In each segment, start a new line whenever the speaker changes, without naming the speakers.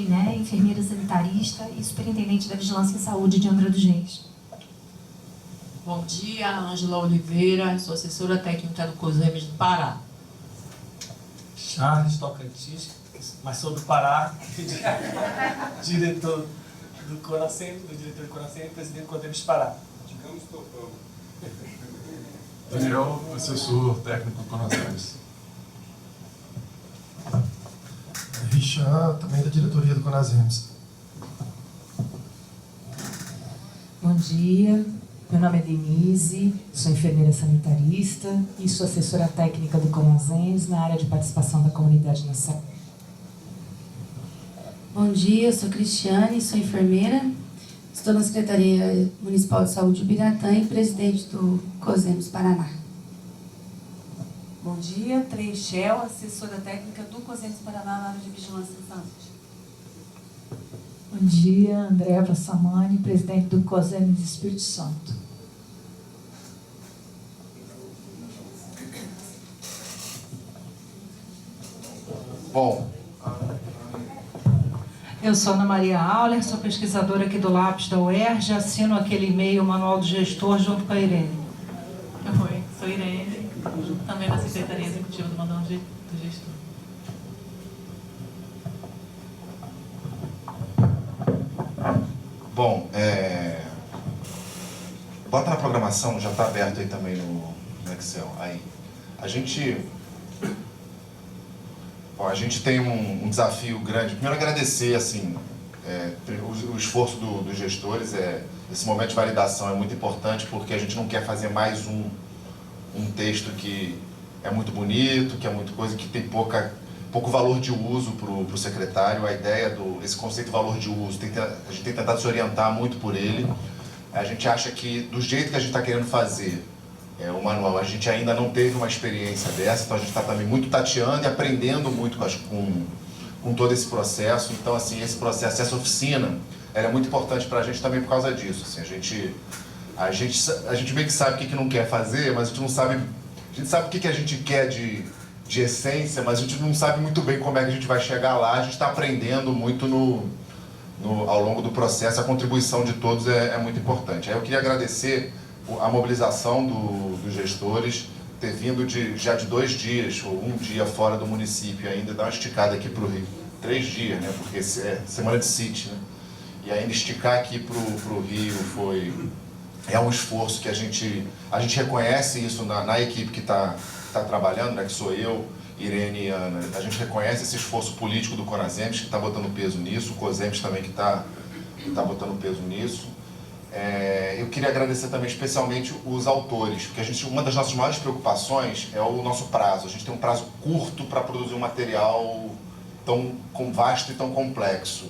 Iriné, enfermeira sanitarista e superintendente da Vigilância em Saúde de Angra dos Reis.
Bom dia, Ângela Oliveira, sou assessora técnica do COSEMES do Pará.
Charles Tocantins, mas sou do Pará, diretor do Coracem, e presidente do COSEMES Pará.
Digamos topão.
Daniel, assessor técnico do CONASEMES.
Richan, também da diretoria do CONASEMES.
Bom dia, meu nome é Denise, sou enfermeira sanitarista e sou assessora técnica do CONASEMES na área de participação da comunidade na saúde.
Bom dia, eu sou Cristiane, sou enfermeira, estou na Secretaria Municipal de Saúde de Ubiratã e presidente do COSEMES Paraná.
Bom dia, Treichel, assessora técnica do COSEMES Paraná na área de Vigilância em Saúde.
Bom dia, Andréa Vassamani, presidente do COSEMES Espírito Santo.
Bom,
eu sou Ana Maria Auler, sou pesquisadora aqui do LAPS da UERJ, assino aquele e-mail, o Manual do Gestor, junto com a Irene.
Oi, sou Irene, também da Secretaria Executiva do Manual do Gestor.
Bom, bota na programação, já está aberto aí também no Excel. Aí, a gente tem um desafio grande. Primeiro, agradecer assim, o esforço dos gestores. Esse momento de validação é muito importante porque a gente não quer fazer mais um texto que é muito bonito, que é muito coisa, que tem pouco valor de uso para o secretário. A ideia esse conceito de valor de uso, a gente tem tentado se orientar muito por ele. A gente acha que do jeito que a gente está querendo fazer o manual, a gente ainda não teve uma experiência dessa, então a gente está também muito tateando e aprendendo muito com todo esse processo. Então, assim, esse processo, essa oficina, ela é muito importante para a gente também por causa disso. Assim, a gente meio que sabe o que não quer fazer, mas a gente não sabe. A gente sabe o que a gente quer de essência, mas a gente não sabe muito bem como é que a gente vai chegar lá. A gente está aprendendo muito ao longo do processo. A contribuição de todos é muito importante. Aí eu queria agradecer a mobilização dos gestores, ter vindo já de 2 dias, ou 1 dia fora do município, ainda dar uma esticada aqui para o Rio. 3 dias, né? Porque é semana de City, né? E ainda esticar aqui para o Rio é um esforço que a gente reconhece isso na equipe que está trabalhando, né? Que sou eu, Irene e Ana. A gente reconhece esse esforço político do CONASEMES, que está botando peso nisso, o COSEMES também que está botando peso nisso. Eu queria agradecer também especialmente os autores, porque uma das nossas maiores preocupações é o nosso prazo. A gente tem um prazo curto para produzir um material tão vasto e tão complexo.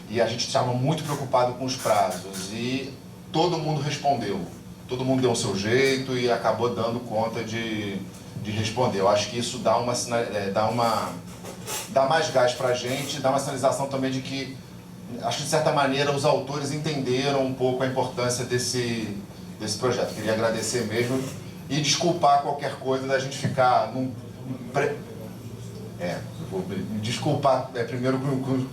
E a gente estava muito preocupado com os prazos e todo mundo respondeu. Todo mundo deu o seu jeito e acabou dando conta de responder. Eu acho que isso dá mais gás para a gente, dá uma sinalização também de que, acho que de certa maneira os autores entenderam um pouco a importância desse projeto. Queria agradecer mesmo e desculpar qualquer coisa da gente ficar vou desculpar primeiro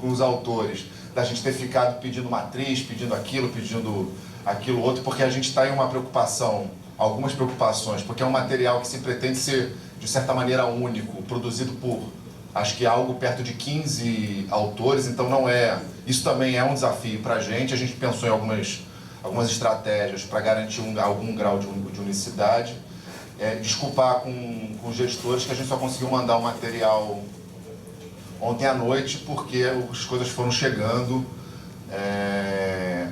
com os autores, da gente ter ficado pedindo matriz, pedindo aquilo outro, porque a gente está em algumas preocupações, porque é um material que se pretende ser, de certa maneira, único, produzido por, acho que algo perto de 15 autores, então isso também é um desafio para a gente pensou em algumas estratégias para garantir algum grau de unicidade. Desculpar com os gestores que a gente só conseguiu mandar o material ontem à noite, porque as coisas foram chegando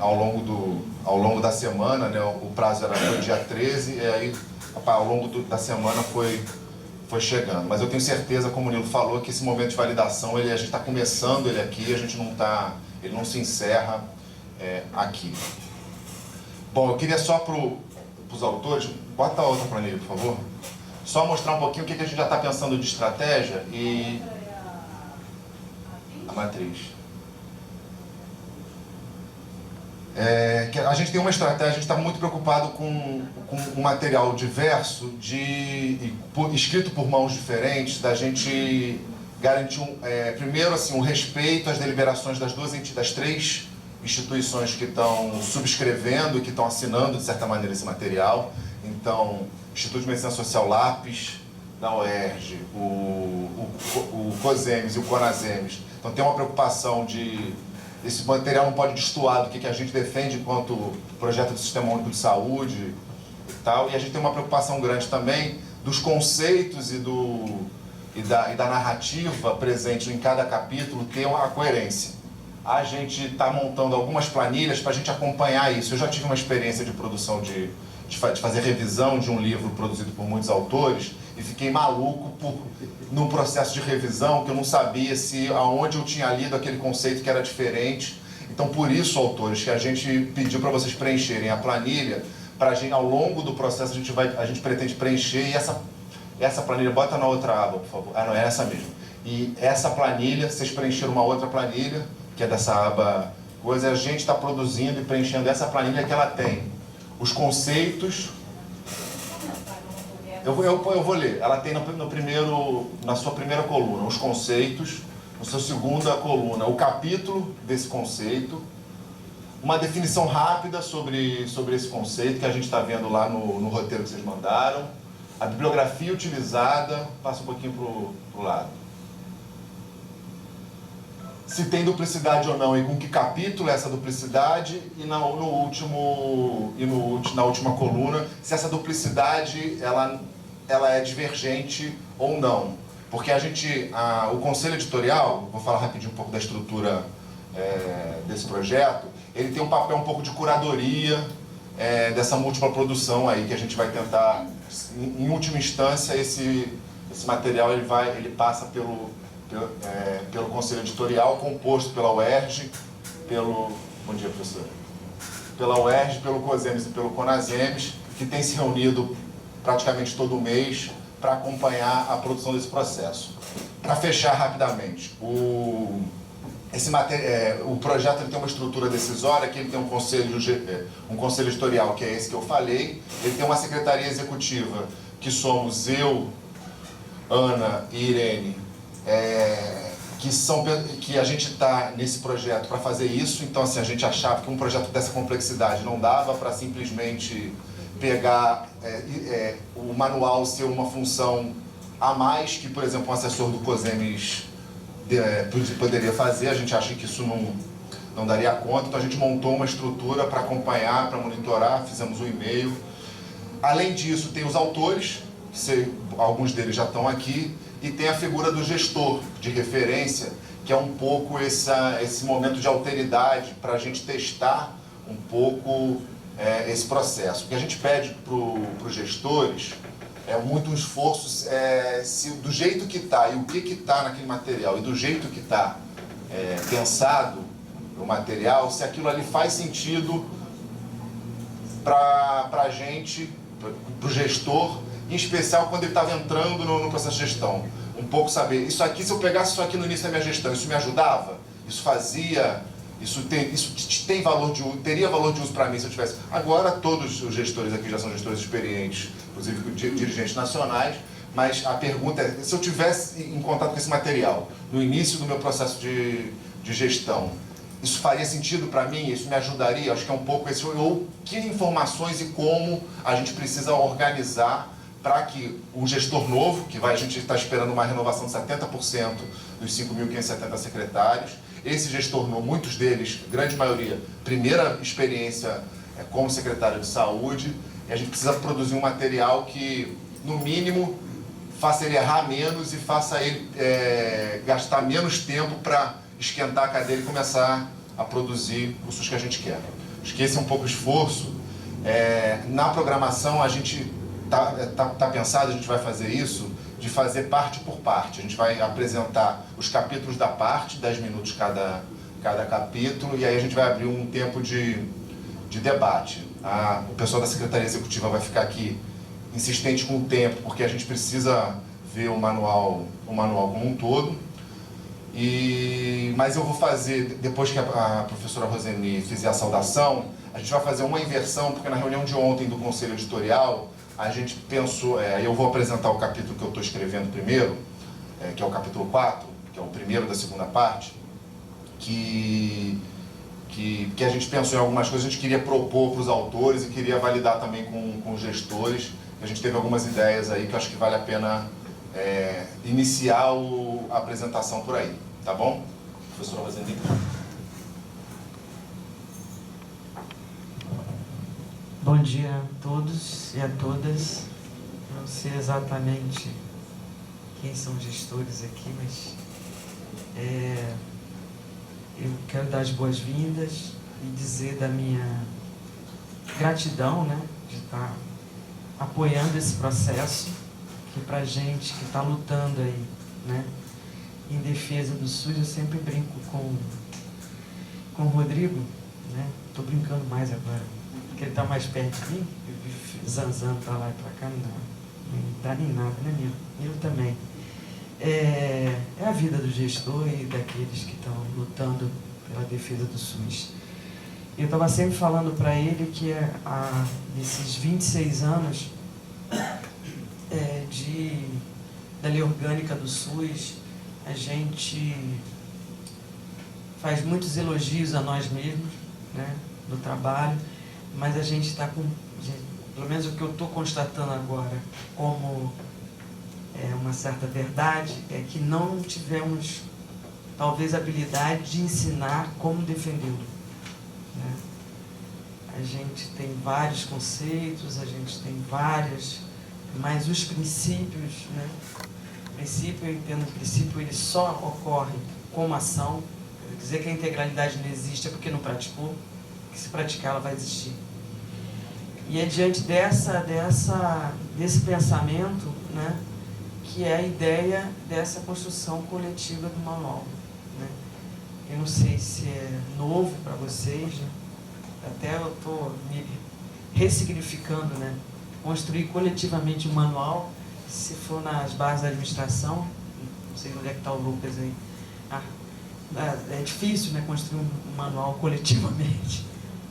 ao longo da semana, né? O prazo era no dia 13, e aí ao longo da semana foi chegando. Mas eu tenho certeza, como o Nilo falou, que esse momento de validação, a gente está começando ele aqui, ele não se encerra aqui. Bom, eu queria só para os autores, bota a outra planilha, por favor, só mostrar um pouquinho o que a gente já está pensando de estratégia e a matriz. A gente tem uma estratégia, a gente está muito preocupado com um material diverso, escrito por mãos diferentes, da gente garantir, primeiro, assim, um respeito às deliberações das três instituições que estão subscrevendo e que estão assinando, de certa maneira, esse material. Então, Instituto de Medicina Social Lápis, da UERJ, o COSEMES e o CONASEMES. Então, tem uma preocupação de... Esse material não pode destoar do que a gente defende enquanto projeto do Sistema Único de Saúde e tal. E a gente tem uma preocupação grande também dos conceitos e da narrativa presente em cada capítulo ter uma coerência. A gente está montando algumas planilhas para a gente acompanhar isso. Eu já tive uma experiência de produção, de fazer revisão de um livro produzido por muitos autores e fiquei maluco num processo de revisão que eu não sabia aonde eu tinha lido aquele conceito que era diferente. Então, por isso, autores, que a gente pediu para vocês preencherem a planilha, para a gente, ao longo do processo, a gente pretende preencher, e essa planilha, bota na outra aba, por favor. Ah, não, é essa mesmo. E essa planilha, vocês preencheram uma outra planilha, que é dessa aba coisa, a gente está produzindo e preenchendo essa planilha que ela tem os conceitos. Eu vou ler. Ela tem na sua primeira coluna os conceitos, na sua segunda coluna o capítulo desse conceito, uma definição rápida sobre esse conceito que a gente está vendo lá no roteiro que vocês mandaram, a bibliografia utilizada, passa um pouquinho para o lado. Se tem duplicidade ou não e com que capítulo é essa duplicidade, e na última coluna, se essa duplicidade ela é divergente ou não. Porque o conselho editorial, vou falar rapidinho um pouco da estrutura desse projeto, ele tem um papel um pouco de curadoria dessa múltipla produção aí, que a gente vai tentar, em última instância, esse material ele passa pelo conselho editorial, composto pela UERJ, bom dia, professor, pela UERJ, pelo COSEMES e pelo CONASEMES, que tem se reunido praticamente todo mês para acompanhar a produção desse processo. Para fechar rapidamente, o projeto ele tem uma estrutura decisória, que ele tem um conselho editorial, que é esse que eu falei, ele tem uma secretaria executiva, que somos eu, Ana e Irene, que a gente está nesse projeto para fazer isso. Então, assim, a gente achava que um projeto dessa complexidade não dava para simplesmente pegar o manual ser uma função a mais que, por exemplo, um assessor do COSEMES poderia fazer. A gente acha que isso não daria conta, então a gente montou uma estrutura para acompanhar, para monitorar, fizemos um e-mail. Além disso, tem os autores, alguns deles já estão aqui, e tem a figura do gestor de referência, que é um pouco esse momento de alteridade para a gente testar um pouco esse processo. O que a gente pede para os gestores é muito um esforço, se do jeito que está e o que está naquele material e do jeito que está pensado o material, se aquilo ali faz sentido para a gente, para o gestor, em especial quando ele estava entrando no processo de gestão. Um pouco saber, isso aqui, se eu pegasse isso aqui no início da minha gestão, isso me ajudava? Isso fazia... Isso tem valor de uso, teria valor de uso para mim se eu tivesse... Agora todos os gestores aqui já são gestores experientes, inclusive dirigentes nacionais, mas a pergunta é, se eu tivesse em contato com esse material no início do meu processo de gestão, isso faria sentido para mim? Isso me ajudaria? Acho que é um pouco esse... Ou que informações e como a gente precisa organizar para que um gestor novo, a gente está esperando uma renovação de 70% dos 5.570 secretários, esse gestor novo, muitos deles, grande maioria, primeira experiência como secretário de saúde, e a gente precisa produzir um material que, no mínimo, faça ele errar menos e faça ele gastar menos tempo para esquentar a cadeira e começar a produzir cursos que a gente quer. Acho que esse é um pouco o esforço. Na programação, a gente tá pensado, a gente vai fazer isso, de fazer parte por parte. A gente vai apresentar os capítulos da parte, 10 minutos cada capítulo, e aí a gente vai abrir um tempo de debate. O pessoal da Secretaria Executiva vai ficar aqui insistente com o tempo, porque a gente precisa ver o manual como um todo. Mas eu vou fazer, depois que a professora Roseni fizer a saudação, a gente vai fazer uma inversão, porque na reunião de ontem do Conselho Editorial, a gente pensou, eu vou apresentar o capítulo que eu estou escrevendo primeiro, que é o capítulo 4, que é o primeiro da segunda parte, que a gente pensou em algumas coisas, a gente queria propor para os autores e queria validar também com os gestores. A gente teve algumas ideias aí que eu acho que vale a pena iniciar a apresentação por aí, tá bom? Professora Rosendick.
Bom dia a todos e a todas. Não sei exatamente quem são os gestores aqui, mas eu quero dar as boas-vindas e dizer da minha gratidão, né, de estar apoiando esse processo, que pra gente que está lutando aí, né, em defesa do SUS, eu sempre brinco com o Rodrigo, né, tô brincando mais agora, porque ele está mais perto de mim, eu vivo zanzando para lá e para cá, não dá nem nada, né, Nilo? Nilo também. É a vida do gestor e daqueles que estão lutando pela defesa do SUS. Eu estava sempre falando para ele que nesses 26 anos da lei orgânica do SUS, a gente faz muitos elogios a nós mesmos, né, do trabalho, mas a gente está com, pelo menos o que eu estou constatando agora, como uma certa verdade, é que não tivemos, talvez, a habilidade de ensinar como defendê-lo, né? A gente tem vários conceitos, a gente tem várias, mas os princípios, né? O princípio, eu entendo, o princípio ele só ocorre como ação. Dizer que a integralidade não existe é porque não praticou, que se praticar ela vai existir. E é diante desse pensamento, né, que é a ideia dessa construção coletiva do manual, né? Eu não sei se é novo para vocês, né? Até eu estou me ressignificando, né? Construir coletivamente um manual, se for nas bases da administração, não sei onde é que está o Lucas aí, é difícil, né, construir um manual coletivamente.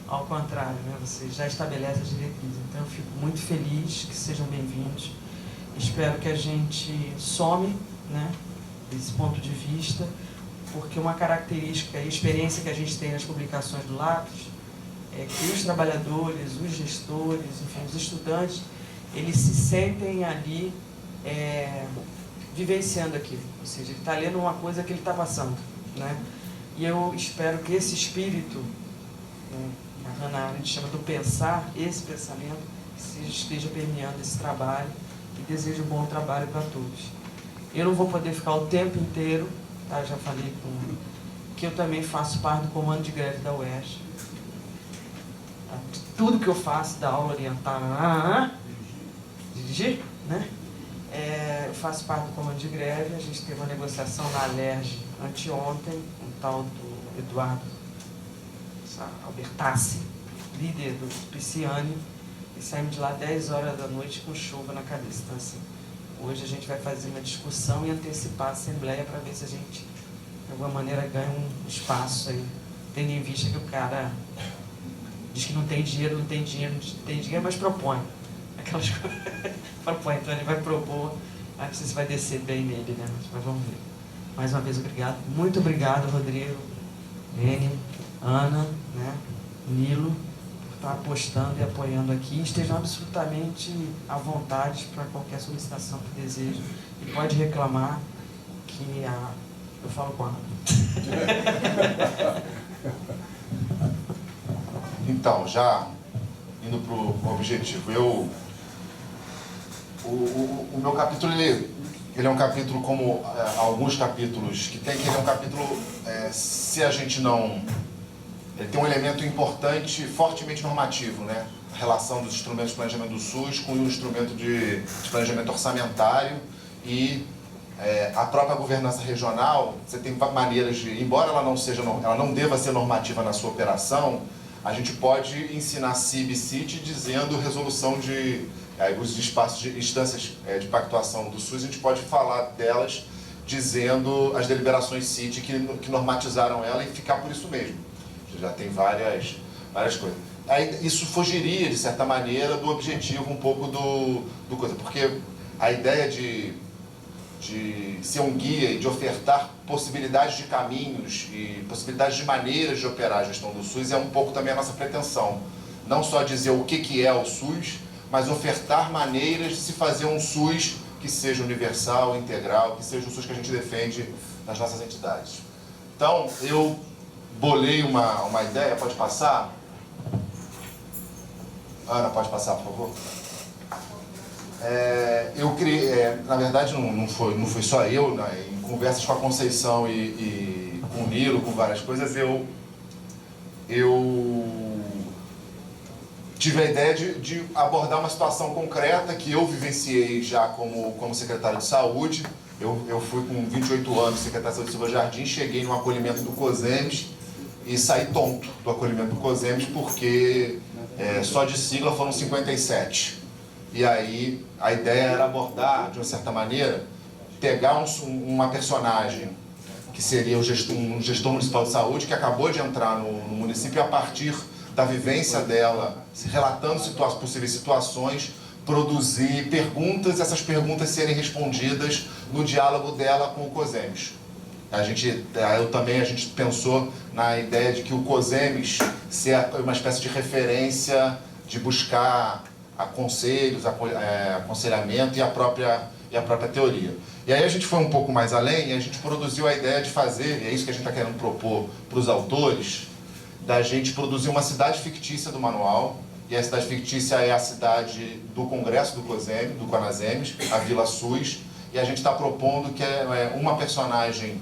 Ao contrário, né, você já estabelece as diretrizes. Então eu fico muito feliz, que sejam bem-vindos. Espero que a gente some, né, desse ponto de vista, porque uma característica e experiência que a gente tem nas publicações do Lápis é que os trabalhadores, os gestores, enfim, os estudantes, eles se sentem ali vivenciando aquilo. Ou seja, ele está lendo uma coisa que ele está passando, né? E eu espero que esse espírito, né, a Hannah Arendt chama do pensar, esse pensamento esteja permeando esse trabalho, e desejo um bom trabalho para todos. Eu não vou poder ficar o tempo inteiro, tá? Já falei que eu também faço parte do comando de greve da UERJ. Tudo que eu faço, da aula orientar, dirigir, né? Eu faço parte do comando de greve. A gente teve uma negociação na Alerj anteontem, um tal do Eduardo Albertassi, líder do Pisciani, e saímos de lá 10 horas da noite com chuva na cabeça. Então, assim, hoje a gente vai fazer uma discussão e antecipar a Assembleia para ver se a gente, de alguma maneira, ganha um espaço aí, tendo em vista que o cara diz que não tem dinheiro, mas propõe. Aquelas coisas. Propõe, então ele vai propor, não sei se vai descer bem nele, né? Mas vamos ver. Mais uma vez, obrigado. Muito obrigado, Rodrigo, Lene, Ana, né? Nilo, por estar apostando e apoiando aqui. Estejam absolutamente à vontade para qualquer solicitação que desejem. E pode reclamar que eu falo com a Ana.
Então, já indo para o objetivo, o meu capítulo, ele é um capítulo como alguns capítulos que tem, que ele é um capítulo, se a gente não... Ele tem um elemento importante, fortemente normativo, né? A relação dos instrumentos de planejamento do SUS com o instrumento de planejamento orçamentário e a própria governança regional. Você tem maneiras de, embora ela não deva ser normativa na sua operação, a gente pode ensinar CIB e CIT dizendo resolução de os espaços de instâncias de pactuação do SUS, a gente pode falar delas dizendo as deliberações CIT que normatizaram ela e ficar por isso mesmo. Já tem várias coisas. Aí, isso fugiria, de certa maneira, do objetivo um pouco do coisa, porque a ideia de ser um guia e de ofertar possibilidades de caminhos e possibilidades de maneiras de operar a gestão do SUS é um pouco também a nossa pretensão. Não só dizer o que é o SUS, mas ofertar maneiras de se fazer um SUS que seja universal, integral, que seja o SUS que a gente defende nas nossas entidades. Então, eu bolei uma ideia, pode passar? Ana, pode passar, por favor? Eu criei, na verdade não foi só eu, né? Em conversas com a Conceição e com o Nilo, com várias coisas, eu tive a ideia de abordar uma situação concreta que eu vivenciei já como secretário de saúde. Eu fui com 28 anos secretário de saúde de Silva Jardim, cheguei no acolhimento do COSEMES e saí tonto do acolhimento do COSEMES porque só de sigla foram 57. E aí a ideia era abordar, de uma certa maneira, pegar uma personagem que seria um gestor municipal de saúde que acabou de entrar no município e a partir da vivência dela, relatando possíveis situações, produzir perguntas e essas perguntas serem respondidas no diálogo dela com o COSEMES. A gente pensou na ideia de que o COSEMES ser uma espécie de referência, de buscar conselhos, aconselhamento e a própria teoria. E aí a gente foi um pouco mais além e a gente produziu a ideia de fazer, e é isso que a gente está querendo propor para os autores, da gente produzir uma cidade fictícia do manual, e a cidade fictícia é a cidade do Congresso do COSEMES, do Conasems, a Vila SUS, e a gente está propondo que uma personagem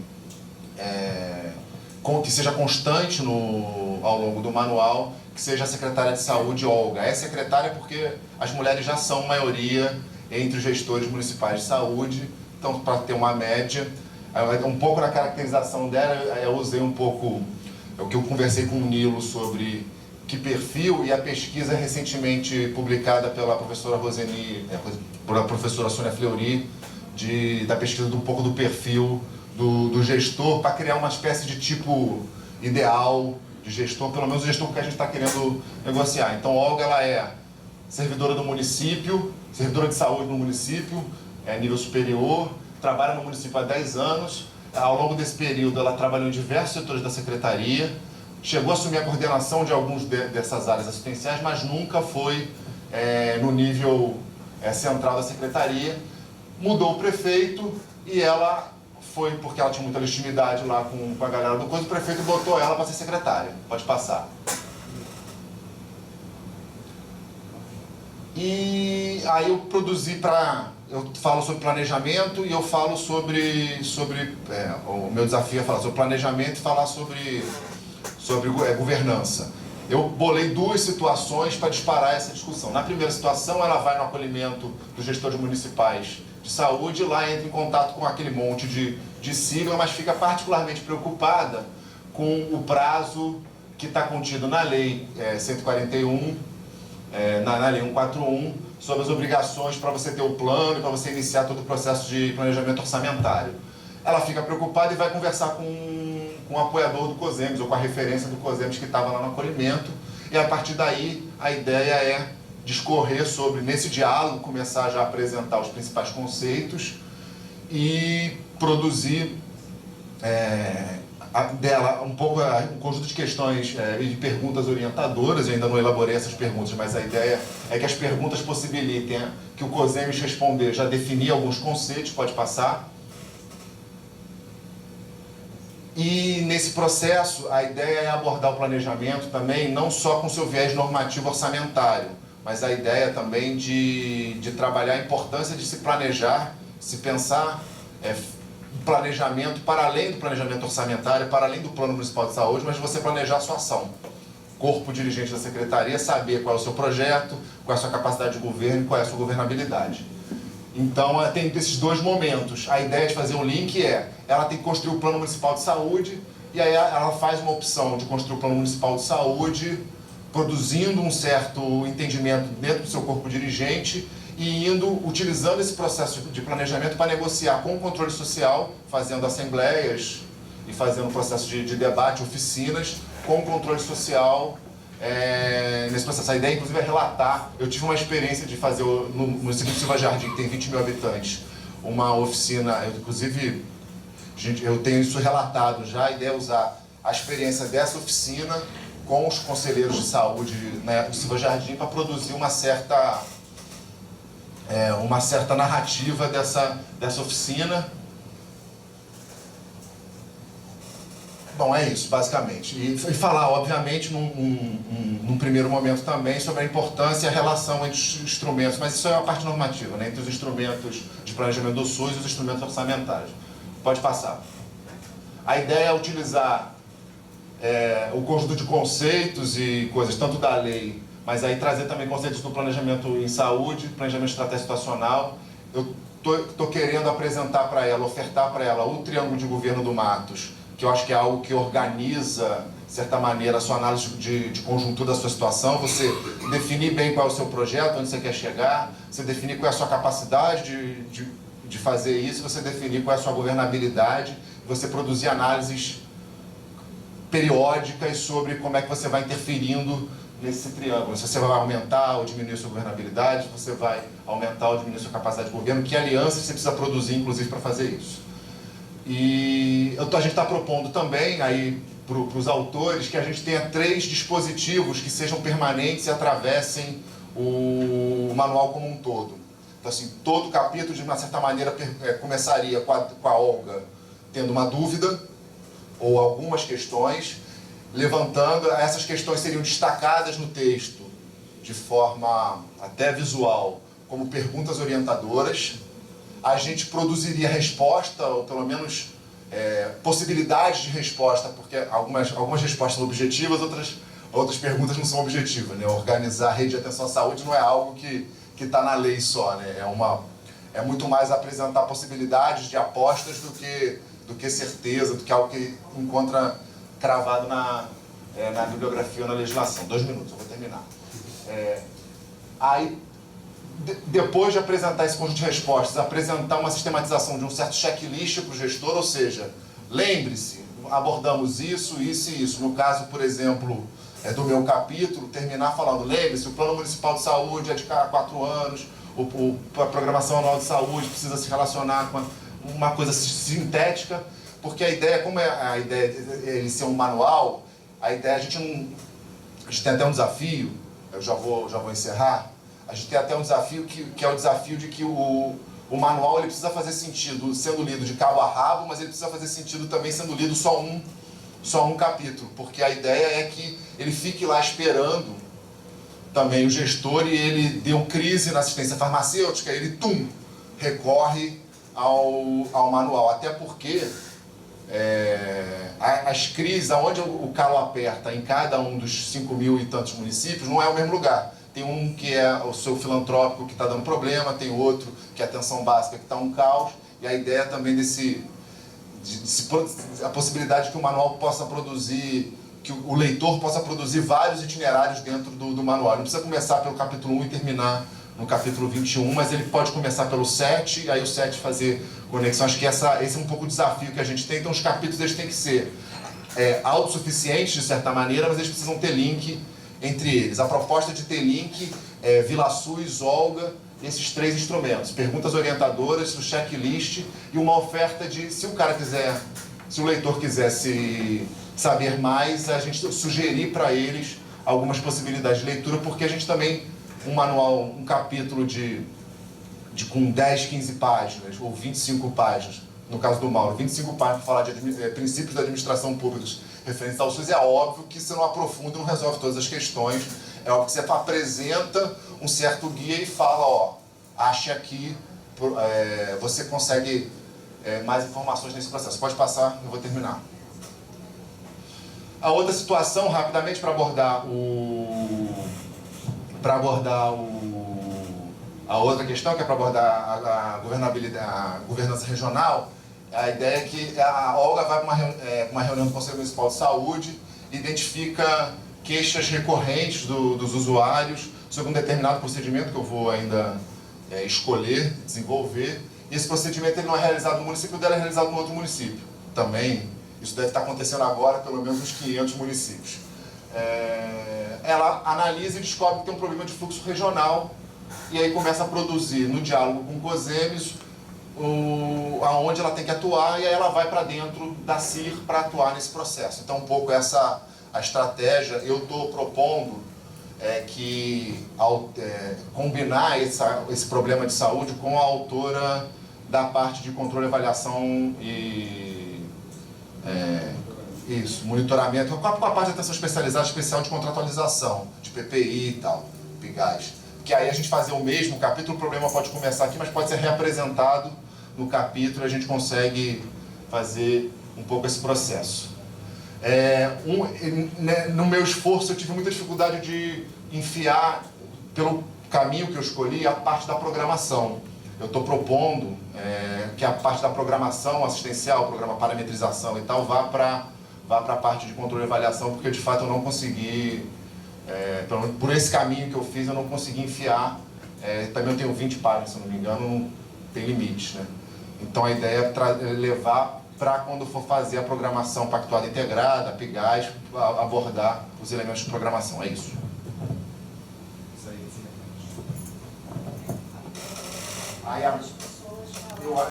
que seja constante ao longo do manual, que seja a secretária de saúde, Olga. É secretária porque as mulheres já são maioria entre os gestores municipais de saúde, então para ter uma média, um pouco na caracterização dela, eu usei um pouco o que eu conversei com o Nilo sobre que perfil, e a pesquisa recentemente publicada pela professora Roseni, pela professora Sônia Fleury, da pesquisa um pouco do perfil do gestor, para criar uma espécie de tipo ideal de gestor, pelo menos o gestor que a gente está querendo negociar. Então, Olga, ela é servidora do município, servidora de saúde no município, nível superior, trabalha no município há 10 anos, ao longo desse período ela trabalhou em diversos setores da secretaria, chegou a assumir a coordenação de alguns dessas áreas assistenciais, mas nunca foi no nível central da secretaria. Mudou o prefeito e ela foi, porque ela tinha muita legitimidade lá com a galera do COSEMES, o prefeito botou ela para ser secretária. Pode passar. E aí eu produzi eu falo sobre planejamento e eu falo sobre o meu desafio é falar sobre planejamento e falar sobre governança. Eu bolei duas situações para disparar essa discussão. Na primeira situação, ela vai no acolhimento dos gestores municipais de saúde e lá entra em contato com aquele monte de sigla, mas fica particularmente preocupada com o prazo que está contido na Lei 141, na Lei 141, sobre as obrigações para você ter o plano e para você iniciar todo o processo de planejamento orçamentário. Ela fica preocupada e vai conversar com o apoiador do COSEMES, ou com a referência do COSEMES que estava lá no acolhimento, e a partir daí a ideia é discorrer sobre, nesse diálogo, começar já a apresentar os principais conceitos e produzir dela um conjunto de questões e de perguntas orientadoras. Eu ainda não elaborei essas perguntas, mas a ideia é que as perguntas possibilitem que o COSEMES responder, já definir alguns conceitos, pode passar. E nesse processo, a ideia é abordar o planejamento também, não só com seu viés normativo orçamentário, mas a ideia também de trabalhar a importância de se planejar, se pensar planejamento para além do planejamento orçamentário, para além do Plano Municipal de Saúde, mas de você planejar a sua ação. Corpo dirigente da Secretaria, saber qual é o seu projeto, qual é a sua capacidade de governo e qual é a sua governabilidade. Então, tem esses dois momentos. A ideia de fazer um link ela tem que construir o Plano Municipal de Saúde, e aí ela faz uma opção de construir o Plano Municipal de Saúde, produzindo um certo entendimento dentro do seu corpo dirigente e utilizando esse processo de planejamento para negociar com o controle social, fazendo assembleias e fazendo processo de debate, oficinas, com o controle social nesse processo. A ideia, inclusive, é relatar. Eu tive uma experiência de fazer, no município de Silva Jardim, que tem 20 mil habitantes, uma oficina, inclusive Eu tenho isso relatado já, a ideia é usar a experiência dessa oficina com os conselheiros de saúde, né, do Silva Jardim para produzir uma certa narrativa dessa oficina. Bom, é isso, basicamente. E falar, obviamente, num primeiro momento também, sobre a importância e a relação entre os instrumentos, mas isso é a parte normativa, né? Entre os instrumentos de planejamento do SUS e os instrumentos orçamentários. Pode passar. A ideia é utilizar o conjunto de conceitos e coisas, tanto da lei, mas aí trazer também conceitos do planejamento em saúde, planejamento estratégico situacional. Eu estou querendo apresentar para ela, ofertar para ela o Triângulo de Governo do Matos, que eu acho que é algo que organiza, de certa maneira, a sua análise de conjuntura da sua situação, você definir bem qual é o seu projeto, onde você quer chegar, você definir qual é a sua capacidade de fazer isso, você definir qual é a sua governabilidade, você produzir análises periódicas sobre como é que você vai interferindo nesse triângulo. Se você vai aumentar ou diminuir a sua governabilidade, se você vai aumentar ou diminuir a sua capacidade de governo, que alianças você precisa produzir, inclusive, para fazer isso. E a gente está propondo também aí para os autores que a gente tenha 3 dispositivos que sejam permanentes e atravessem o manual como um todo. Então, assim, todo capítulo, de uma certa maneira, começaria com a Olga tendo uma dúvida ou algumas questões, levantando, essas questões seriam destacadas no texto de forma até visual, como perguntas orientadoras. A gente produziria resposta, ou pelo menos possibilidades de resposta, porque algumas respostas são objetivas, outras perguntas não são objetivas, né? Organizar a rede de atenção à saúde não é algo que está na lei só, né? É muito mais apresentar possibilidades de apostas do que certeza, do que algo que encontra cravado na bibliografia ou na legislação. 2 minutos, eu vou terminar. Aí, depois de apresentar esse conjunto de respostas, apresentar uma sistematização de um certo checklist para o gestor, ou seja, lembre-se, abordamos isso, isso e isso. No caso, por exemplo, do meu capítulo, terminar falando, lembre-se, o Plano Municipal de Saúde é de cada 4 anos, a Programação Anual de Saúde precisa se relacionar com uma coisa sintética, porque a ideia, como a ideia de ele ser um manual, a ideia, a gente tem até um desafio, eu já vou encerrar, a gente tem até um desafio que é o desafio de que o manual ele precisa fazer sentido sendo lido de cabo a rabo, mas ele precisa fazer sentido também sendo lido só um capítulo, porque a ideia é que ele fique lá esperando também o gestor e ele deu crise na assistência farmacêutica, ele recorre ao manual, até porque as crises, onde o calo aperta em cada um dos 5.000 e tantos municípios, não é o mesmo lugar. Tem um que é o seu filantrópico que está dando problema, tem outro que é a atenção básica que está um caos, e a ideia também a possibilidade que o manual possa produzir, que o leitor possa produzir vários itinerários dentro do manual. Não precisa começar pelo capítulo 1 e terminar no capítulo 21, mas ele pode começar pelo 7, e aí o 7 fazer conexão. Acho que esse é um pouco o desafio que a gente tem. Então os capítulos eles têm que ser autossuficientes, de certa maneira, mas eles precisam ter link entre eles. A proposta de ter link Vila SUS, Olga, esses 3 instrumentos. Perguntas orientadoras, o checklist e uma oferta de, se o leitor quiser saber mais, a gente sugerir para eles algumas possibilidades de leitura, porque a gente também, um manual, um capítulo com 10, 15 páginas, ou 25 páginas, no caso do Mauro, 25 páginas para falar de princípios da administração pública referentes ao SUS, é óbvio que você não aprofunda e não resolve todas as questões, é óbvio que você apresenta um certo guia e fala, ache aqui, você consegue mais informações nesse processo. Pode passar, eu vou terminar. A outra situação, rapidamente, para abordar a outra questão, que é para abordar a governança regional, a ideia é que a Olga vai para uma reunião do Conselho Municipal de Saúde, identifica queixas recorrentes dos usuários sobre um determinado procedimento que eu vou ainda escolher, desenvolver, e esse procedimento ele não é realizado no município dela, é realizado no outro município. Também, isso deve estar acontecendo agora, pelo menos nos 500 municípios. Ela analisa e descobre que tem um problema de fluxo regional, e aí começa a produzir, no diálogo com o COSEMES, aonde ela tem que atuar, e aí ela vai para dentro da CIR para atuar nesse processo. Então, um pouco essa a estratégia. Eu estou propondo combinar esse problema de saúde com a autora da parte de controle, avaliação e monitoramento, com a parte de atenção especializada, especial de contratualização, de PPI e tal, PIGAS. Que aí a gente fazer o mesmo capítulo, o problema pode começar aqui, mas pode ser reapresentado no capítulo e a gente consegue fazer um pouco esse processo. No meu esforço eu tive muita dificuldade de enfiar, pelo caminho que eu escolhi, a parte da programação. Eu estou propondo que a parte da programação assistencial, programa parametrização e tal, vá para a parte de controle e avaliação, porque de fato eu não consegui, por esse caminho que eu fiz, eu não consegui enfiar. Também eu tenho 20 páginas, se não me engano, não tem limites, né? Então a ideia é levar para quando for fazer a programação pactuada integrada, PIGAS, abordar os elementos de programação. É isso. Aí